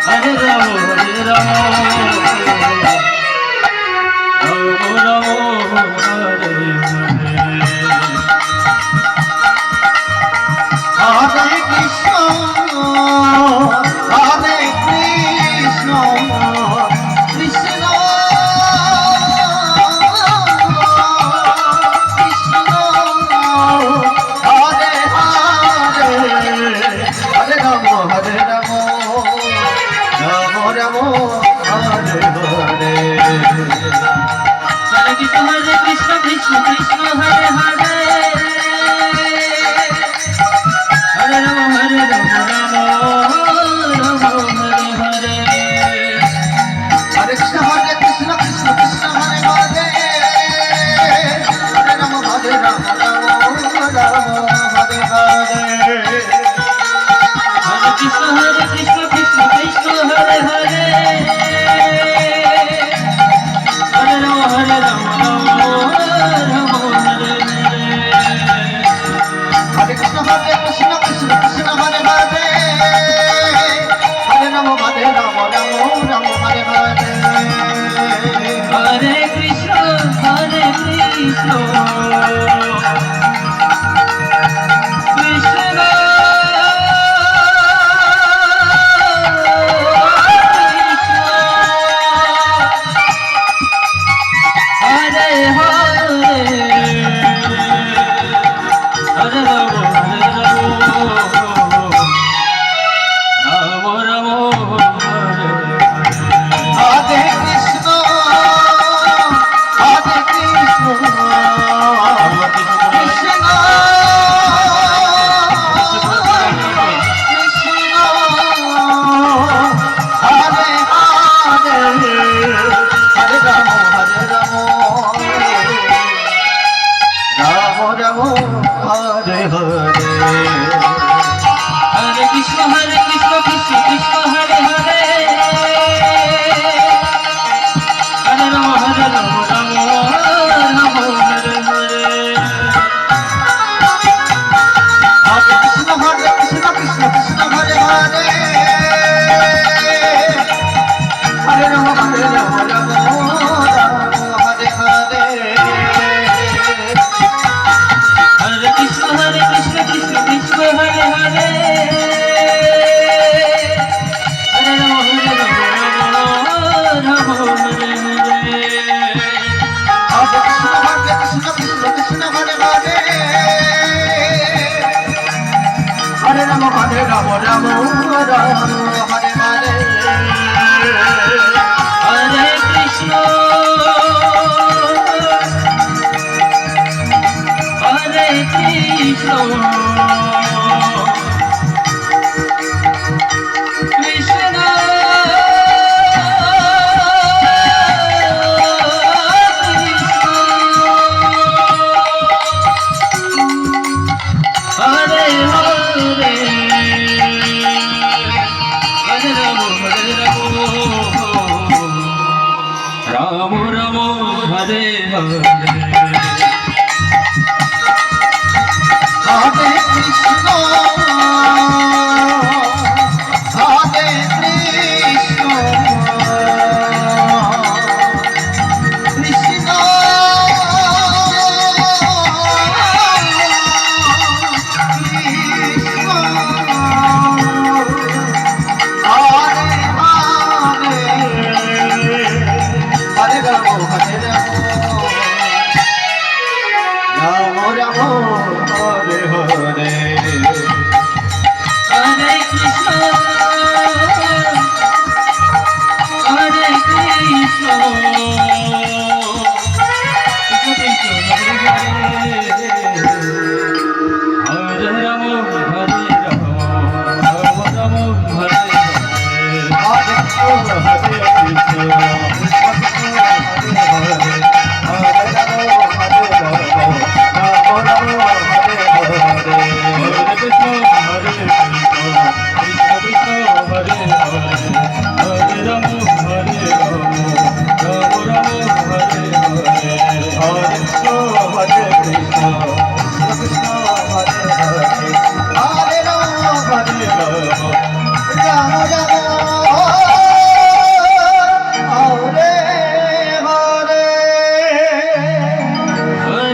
Hare Ramo, Hare Ramo, Ramo Ramo, Hare Hare. Hare Krishna, Hare Krishna, Krishna Krishna, Hare Hare, Hare Ramo, Hare Ramo, Ramo Ramo, Hare Hare. Hare Krishna, Krishna Krishna, Hare Hare, Hare Ramo, Hare Ramo, Ramo Ramo, Hare Hare. Hare Krishna, Krishna Krishna, Hare Hare, Hare Ramo, Hare Ramo, Ramo Ramo, Hare Hare. Hare Krishna, Krishna Krishna, Hare Hare, Hare Ramo, Hare Ramo, Ramo Ramo, Hare Hare. Hare Krishna, Krishna Krishna, Hare Hare, Hare Ramo, Hare Ramo, Ramo Ramo, Hare Hare. Hare Krishna, Krishna Hare Krishna.